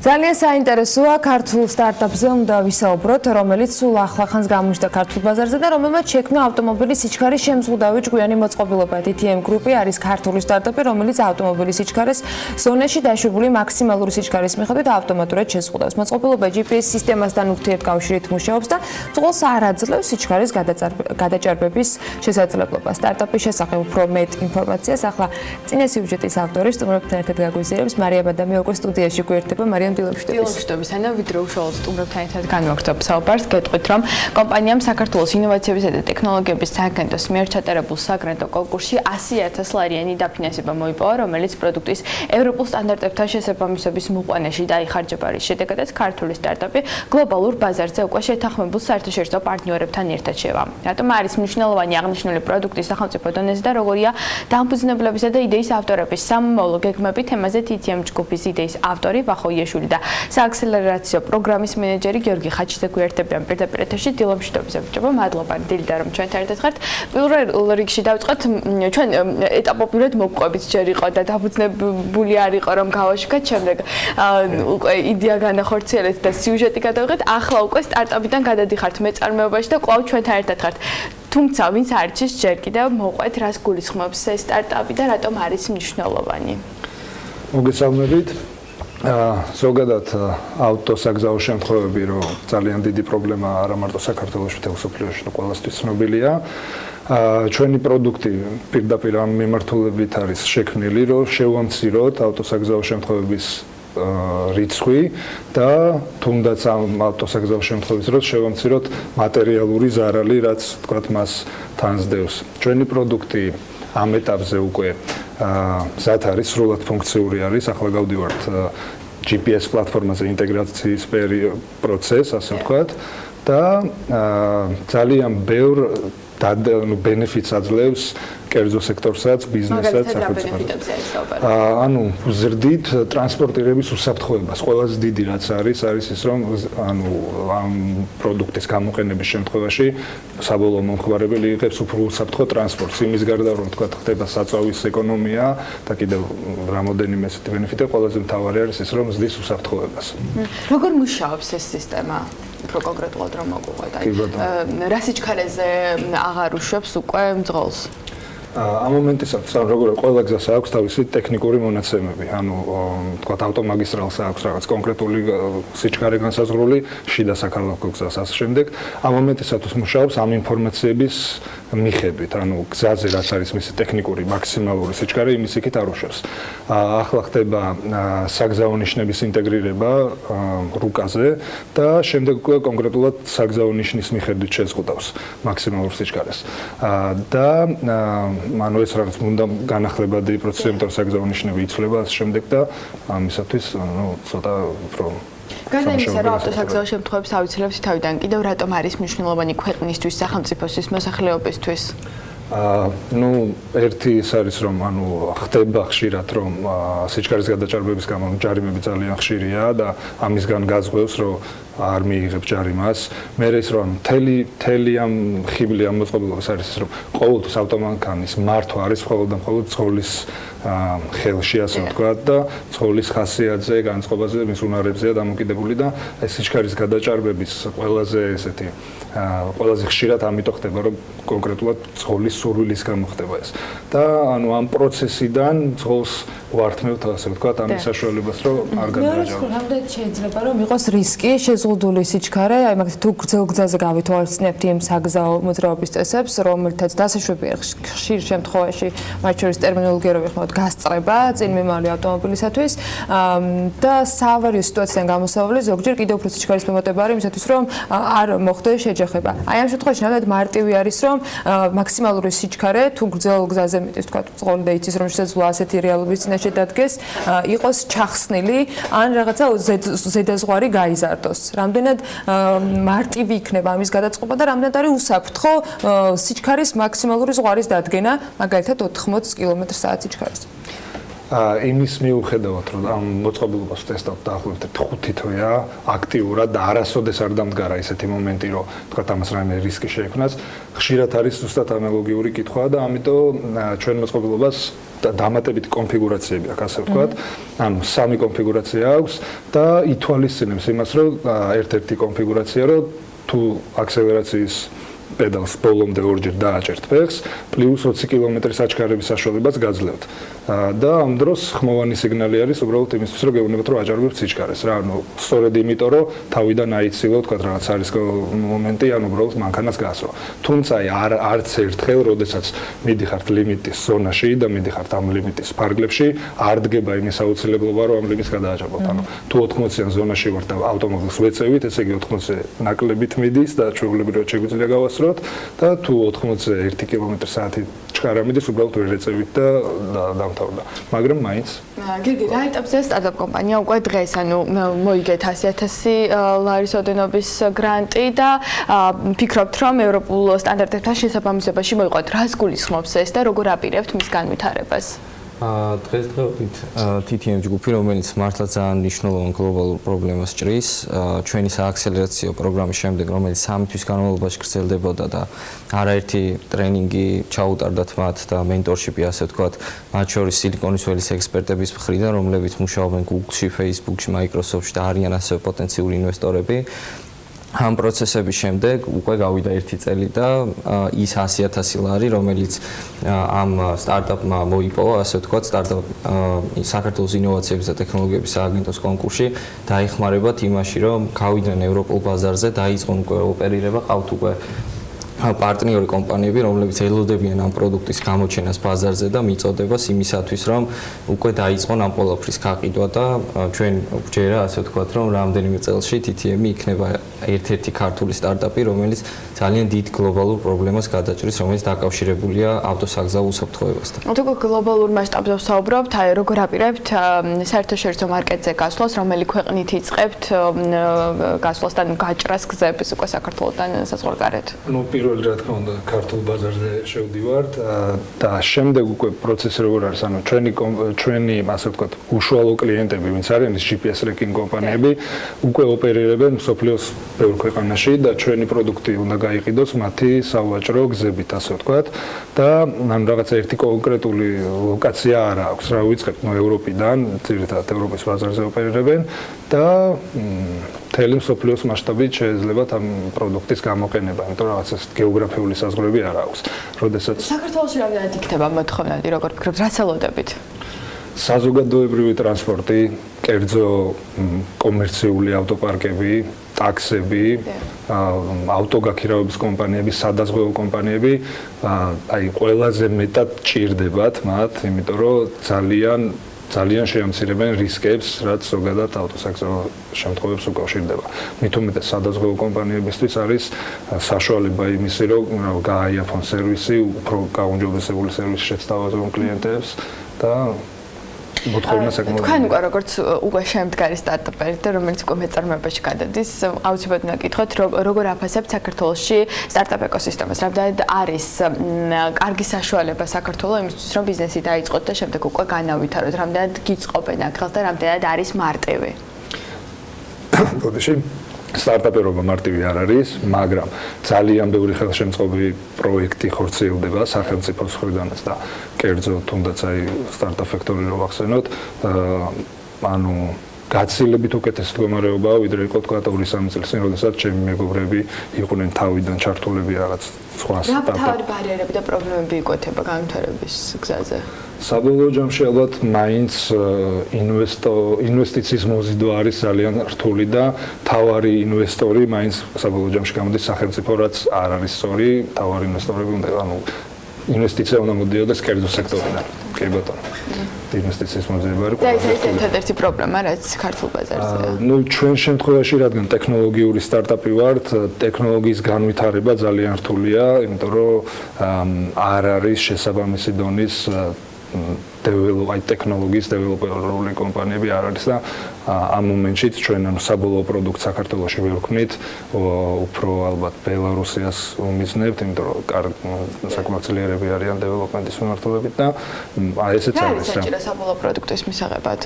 ძალიან საინტერესოა ქართულ სტარტაპზე უნდა ვისაუბროთ, რომელიც სულ ახლახანს გამოჩნდა ქართულ ბაზარზე და რომელმაც შექმნა ავტომობილის სიჩქარის შემზღუდავი ჭკვიანი მოწყობილობა. DTM Group-ი არის ქართული სტარტაპი, რომელიც ავტომობილის სიჩქარეს ზონაში დაშვებული მაქსიმალური სიჩქარის მიხედვით ავტომატურად შეზღუდავს. მოწყობილობა GPS სისტემასთან ურთიერთკავშირით მუშაობს და წყალს არ აძლევს სიჩქარის გადაჭარბების შესაძლებლობას. სტარტაპის შესახებ უფრო მეტ ინფორმაციას ახლა წინა სიუჟეტის ავტორი სტუმრებთან ერთად გაგვიზიარებს. მარია ბადამი უკვე სტუდიაში გვერდება. დილომშვიდობის ანა ვიდრე უშუალოდ სტუმრებთან ერთად განვაგრძობ საუბარს, გეტყვით რომ კომპანიამ საქართველოს ინოვაციებისა და ტექნოლოგიების სააგენტოს მიერ ჩატარებულ საგრანტო კონკურსში 100,000 ლარიანი დაფინანსება მოიპოვა, რომელიც პროდუქტის ევროპულ სტანდარტებთან შესაბამისობის მოყვანაში დაიხარჯება. რის შედეგადაც ქართული სტარტაპი გლობალურ ბაზარზე უკვე შეთანხმებულ საერთაშორისო პარტნიორებთან ერთად შევა. რატომ არის მნიშვნელოვანი აღნიშნული პროდუქტის სახელმწიფო დონეზე და როგორია დამფუძნებლებისა და იდეის ავტორების სამომავლო გეგმები? თემაზე DTM Group-ის იდეის ავტორი ვახო იეშვილი და სააქსელერაციო პროგრამის მენეჯერი გიორგი ხაჩიძე გვერდებიან პირდაპირ ეთერში. დილომშვიდობის აბჭობა, მადლობა დილდა რომ ჩვენთან ერთად ხართ. პირველ რიგში დავიწყოთ, ჩვენ ეტაპობრივად მოგყვებით ჯერ იყო და დაფუძნებული არ იყო რომ გავაშუქოთ, შემდეგ უკვე იდეა განახორციელეთ და სიუჟეტი გადავიღეთ. ახლა უკვე სტარტაპიდან გადადიხართ მეწარმეობაში და კვლავ ჩვენთან ერთად ხართ. თუმცა ვინც არჩის ჯერ კიდევ მოყვეთ, რას გულისხმობს ეს სტარტაპი და რატომ არის მნიშვნელოვანი? მოგესალმებით. ზოგადად ავტოსაგზაო შემთხვევები, რომ ძალიან დიდი პრობლემა არა მარტო საქართველოში, თელ მსოფლიოში, ყველასთვის ცნობილია. ჩვენი პროდუქტი პირდაპირ ამ მიმართულებით არის შექმნილი, რომ შევამციროთ ავტოსაგზაო შემთხვევების რიცხვი და თუნდაც ამ ავტოსაგზაო შემთხვევის დროს შევამციროთ მატერიალური ზარალი, რაც თქვათ მას თანსდევს. ჩვენი პროდუქტი ამ ეტაპზე უკვე მზად არის, სრულად ფუნქციური არის. ახლა გავდივართ GPS პლატფორმაზე ინტეგრაციის პროცესს, ასე ვთქვათ, და ძალიან ბევრ ბენეფიტს აძლევს კერძო სექტორსაც, ბიზნესაც, სახელმწიფოსაც. ანუ ვზრდით ტრანსპორტირების უსაფრთხოებას. ყველაზე დიდი რაც არის ის, რომ ამ პროდუქტის გამოყენების შემთხვევაში საბოლოო მომხმარებელი იღებს უფრო უსაფრთხო ტრანსპორტს. იმის გარდა, რომ თქვა ხდება საწვავის ეკონომია და კიდევ რამოდენიმე ესეთი ბენეფიტი, ყველაზე მთავარი არის ის, რომ ზრდის უსაფრთხოებას. როგორ მუშაობს ეს სისტემა? უფრო კონკრეტულად რომ მოგვყვეთ, რა სიჩქარეზე აღარ უშვებს უკვე მძღოლს? ამ მომენტისაც როგორ ყველა გზას აქვს თავისი ტექნიკური მონაცემები. ანუ თქვათ ავტომაგისტრალს აქვს რაღაც კონკრეტული სიჩქარე განსაზღვრული, შიდა საქალაქო გზას ასე შემდეგ. ამ მომენტისაც მუშაობს ამ ინფორმაციების მიხედვით. ანუ გზაზე რაც არის მისი ტექნიკური მაქსიმალური სიჩქარე, იმის იქით არ უშვებს. ახლა ხდება საგზაო ნიშნების ინტეგრირება რუკაზე და შემდეგ უკვე კონკრეტულად საგზაო ნიშნის მიხედვით შეზღუდავს მაქსიმალურ სიჩქარეს. და ანუ ეს რაღაც უნდა განახლებადი პროცესი, იმიტომ რომ საგზაო ნიშნები იცვლება ამ შემდეგ და ამისათვის ცოტა უფრო გარდა იმისა, რომ ავტოსაგზაო შემთხვევებს ავიცილებს თავიდან, კიდევ რატომ არის მნიშვნელოვანი ქვეყნისთვის, სახელმწიფოსთვის, მოსახლეობისთვის? ერთი ის არის, რომ ხდება ხშირად, რომ სიჩქარის გადაჭარბების გამო ჯარიმები ძალიან ხშირია და ამისგან გაზღვევს, რომ არ მიიღებს ჯარიმას. მე ის რომ მთელი ამ ხიბლი ამ მოწყობილობას არის ის, რომ ყოველთვის ავტომანქანის მართვა არის მხოლოდ და მხოლოდ ცხოვლის ხელში, ასე ვთქვათ, და ცხოვლის ხასიათზე, განწყობაზე, მის უნარებზეა დამოკიდებული და ეს სიჩქარის გადაჭარბების ყველაზე ხშირად ამიტომ ხდება, რომ კონკრეტულად ცხოვლის სურვილის გამო ხდება ეს. და ამ პროცესიდან ცხოვლს ვართმევთ, ასე ვთქვათ, ამის საშუალებას, რომ არ გადააჭარბოს. რამდენად შეიძლება რომ იყოს რისკი შეზღუდული სიჩქარე, აი მაგალითად თუ გრძელ გზაზე გავითვალისწინებთ იმ საგზაო მოძრაობის წესებს, რომელთაც დასაშვებია ხშირ შემთხვევაში, მათ შორის ტერმინოლოგია რო ვიხმაროთ, გასწრება წინ მიმავალი ავტომობილისათვის და საავარიო სიტუაციიდან გამოსავალი ზოგჯერ კიდევ უფრო სიჩქარის მომატება არის იმისათვის, რომ არ მოხდეს შეჯახება. აი ამ შემთხვევაში ნამდვილად მარტივი არის, რომ მაქსიმალური სიჩქარე თუ გრძელ გზაზე მეტის თქვა წყალი და იცის, რომ შესაძლოა ასეთი რეალობის წინაშე დადგეს, იყოს ჩახსნილი ან რაღაცა ზედაზღვარი გაიზარდოს. რამდენად მარტივი იქნება ამის გადაწყობა და რამდენად არის უსაფრთხო სიჩქარის მაქსიმალური ზღვარის დადგენა, მაგალითად 80 კმ/სთ სიჩქარეს. იმის მიუხედავად, რომ ამ მოწყობილობას ტესტავთ დაახლოებით 5 თვეა აქტიურად და არასოდეს არ დამდგარა ისეთი მომენტი, რომ თქვათ ამას რაიმე რისკი შეექმნას, ხშირად არის ზუსტად ანალოგიური კითხვა და ამიტომ ჩვენ მოწყობილობას დამატებითი კონფიგურაციები აქვს, ასე ვთქვათ. ანუ 3 კონფიგურაცია აქვს და ითვალისწინებს იმას, რომ ერთ-ერთი კონფიგურაცია, რომ თუ აქსელერაციის პედალს ბოლომდე ორჯერ დააჭერთ ფეხს, პლუს 20 კილომეტრის აჩქარების საშუალებაც გაძლევთ. და ამ დროს ხმოვანი სიგნალი არის უბრალოდ იმისთვის, რომ გეუბნებათ, რომ აჭარბებთ სიჩქარეს რა. ანუ სწორედ იმიტომ, რომ თავიდან აიცილო, თქვა რაღაც არის მომენტი, ანუ უბრალოდ მანქანას გასრო. თუმცა არც ერთხელ, როდესაც მიდიხართ ლიმიტის ზონაში და მიდიხართ ამ ლიმიტის ფარგლებში, არ დგება იმის აუცილებლობა, რომ ამ ლიმიტს გადააჭარბოთ. ანუ თუ 80-იან ზონაში ვართ და ავტომობილს ვეწევით, ესე იგი 80-ზე ნაკლებით მიდის და ჩვეულებრივად შეგვიძლია გავასწროთ და თუ 80-ზე 1 კმ/სთ ჩქარა მიდის, უბრალოდ ვერ ეწევით და დამთავრდა. მაგრამ მაინც გიგი, რა ეტაპზე სტარტაპ კომპანია უკვე დღეს, ანუ მოიგეთ 100,000 ლარის ოდენობის გრანტი და ფიქრობთ, რომ ევროპულ სტანდარტებთან შესაბამისობაში მოიყვეთ. რას გულისხმობს ეს და როგორ აპირებთ მის განვითარებას? დღესდღეობით TTM ჯგუფი, რომელიც მართლა ძალიან მნიშვნელოვან გლობალურ პრობლემას ჭრის, ჩვენი სააქსელერაციო პროგრამის შემდეგ, რომელიც 3 თვის განმავლობაში გრძელდებოდა და არაერთი ტრენინგი ჩაუტარდათ მათ და მენტორშიპი, ასე ვთქვათ, მათ შორის სილიკონის ველის ექსპერტების მხრიდან, რომლებიც მუშაობენ Google-ში, Facebook-ში, Microsoft-ში და არიან ასევე პოტენციური ინვესტორები. ამ პროცესების შემდეგ უკვე გავიდა 1 წელი და ის 100,000 ლარი, რომელიც ამ სტარტაპმა მოიპოვა, ასე ვთქვათ, სტარტაპ საქართველოს ინოვაციების და ტექნოლოგიების სააგენტოს კონკურსში, დაიხმარებათ იმაში, რომ გავიდნენ ევროპულ ბაზარზე, დაიწყონ უკვე ოპერირება, ყავთ უკვე პარტნიორი კომპანიები, რომლებიც ელოდებიან ამ პროდუქტის გამოჩენას ბაზარზე და მიწოდებას იმისათვის, რომ უკვე დაიწყონ ამ ყველაფრის გაყიდვა და ჩვენ ვჯერა, ასე ვთქვათ, რომ რამდენიმე წელში TTM იქნება ერთ-ერთი ქართული სტარტაპი, რომელიც ძალიან დიდ გლობალურ პრობლემას გადაჭრის, რომელიც დაკავშირებულია ავტოსაგზაო უსაფრთხოებასთან. თუ გლობალურ მასშტაბზე ვსაუბრობთ, აი როგორ აპირებთ საერთაშორისო მარკეტზე გასვლას, რომელი ქვეყნით იწყებთ გასვლას და გაჭრას გზების უკვე საქართველოსთან საზღვარგარეთ? პირველ რა თქმა უნდა ქართულ ბაზარზე შევდივართ და შემდეგ უკვე პროცესი როგორ არის, ანუ ჩვენი ასე ვთქვათ, უშუალო კლიენტები, ვინც არიან GPS ტრეკინგ კომპანიები, უკვე ოპერირებენ მსოფლიოს ბევრ ქვეყანაში და ჩვენი პროდუქტი უნდა გაიყიდოს მათი სავაჭრო გზებით, ასე ვთქვათ და ან რაღაცა ერთი კონკრეტული ლოკაცია არ აქვს, რა ვიწყებთ, ევროპიდან, ძირითადად ევროპის ბაზარზე ოპერირებენ და მთელი მსოფლიოს მასშტაბით შეეძლებათ ამ პროდუქტის გამოყენება, იმიტომ რომ რაღაც გეოგრაფიული საზღვრები არ აქვს. როდესაც საქართველოში რამდენად იქნება მოთხოვნადი, როგორ ფიქრობთ, რა ცელოდებით? საზოგადოებრივი ტრანსპორტი, კერძო კომერციული ავტოპარკები, ტაქსები, ავტოგაქირავების კომპანიები, სადაზღვევო კომპანიები, აი ყველაზე მეტად ჭირდებათ მათ, იმიტომ რომ ძალიან შეამცირებენ რისკებს, რაც ზოგადად ავტოსაგზაო შემთხვევებს უკავშირდება. მით უმეტეს სადაზღვევო კომპანიებისთვის არის საშუალება იმისი, რომ გააიაფონ სერვისი, უფრო გაუმჯობესებული სერვისი შეცდავენ კლიენტებს და მოთხოვნა საკმაოდ. თქვენ უკვე როგორც უკვე შემდგარი სტარტაპერი და რომელიც უკვე მეწარმეობაში გადადის, აუცილებლად უნდა გითხოთ, როგორ აფასებთ საქართველოში სტარტაპ ეკოსისტემას? რამდენად არის კარგი საშუალება საქართველოს იმისთვის, რომ ბიზნესი დაიწყოთ და შემდეგ უკვე განავითაროთ? რამდენად გიწყობენ აქ და რამდენად არის მარტივი? ბოდიში სტარტაპერობა მარტივი არ არის, მაგრამ ძალიან ბევრი ხელშემწყობი პროექტი ხორციელდება სახელმწიფოს მხრიდანაც და კერძო თუნდაც აი სტარტაპ ფაქტორი რო ვახსენოთ, ანუ გაცილებით უკეთესი მდგომარეობაა, ვიდრე იყო თქვა 2-3 წელს წინ, როდესაც ჩემი მეგობრები იყვნენ თავიდან ჩართულები რაღაც სხვა სტარტაპ. რა თავი ბარიერები და პრობლემები იკვეთება განვითარების გზაზე? საბოლოო ჯამში ალბათ მაინც ინვესტიციის მოზიდვა არის ძალიან რთული და თავარი ინვესტორი მაინც საბოლოო ჯამში გამოდის სახელმწიფო, რაც არ არის სწორი, თავარი ინვესტორები უნდა, ანუ ინვესტიცია უნდა მოდიოდეს კერძო სექტორიდან. კი ბატონო. ინვესტიციის მოზიდება არის ერთ-ერთი პრობლემა, რაც ქართულ ბაზარზე. ნუ ჩვენ შემთხვევაში, რადგან ტექნოლოგიური სტარტაპი ვართ, ტექნოლოგიის განვითარება ძალიან რთულია, იმიტომ რომ არ არის შესაბამისი დონის ტექნოლოგიის დეველოპერული კომპანიები არ არის და ამ მომენტში ჩვენ საბოლოო პროდუქტს საქართველოში ვერ ვქმნით, უფრო ალბათ ბელარუსიას უმიზნებთ, იმიტომ რომ საკმაოდ ძლიერები არიან დეველოპმენტის მიმართულებით და ესეც არის რა. საჭირო საბოლოო პროდუქტის მისაღებად.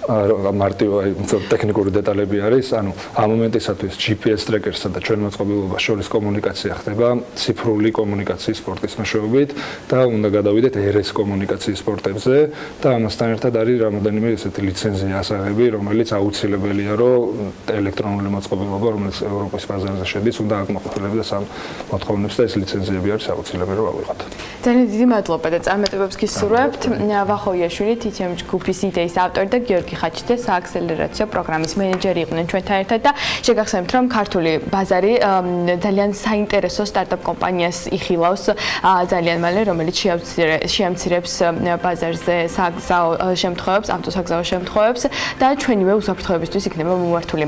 მარტივი ტექნიკური დეტალები არის, ანუ ამ მომენტისათვის GPS ტრეკერსა და ჩვენ მოწყობილობას შორის კომუნიკაცია ხდება ციფრული კომუნიკაციის სპორტის მეშვეობით და უნდა გადავიდეთ RS კომუნიკაციის სპორტებზე და ამასთან ერთად არის რამოდენიმე ესეთი ლიცენზია ასაღები, რომელიც აუცილებელია, რომ ელექტრონული მოწყობილობა, რომელიც ევროპის ბაზარზე შედის, უნდა აკმაყოფილებდეს ამ მოთხოვნებს და ეს ლიცენზიები არის აუცილებელი, რომ ავიღოთ. ძალიან დიდი მადლობა და წარმატებებს გისურვებთ. ვახოიაშვილი TTM ჯგუფის იდეის ავტორი და გიორგი ხაჩიძე სააქსელერაციო პროგრამის მენეჯერი იყვნენ ჩვენთან ერთად და შეგახსენებთ, რომ ქართული ბაზარი ძალიან საინტერესო სტარტაპ კომპანიას იხილავს ძალიან მალე, რომელიც შეამცირებს ბაზარზე საგზაო შემთხვევებს, ავტოსაგზაო შემთხვევებს და ჩვენივე უსაფრთხოებისთვის იქნება მომართული.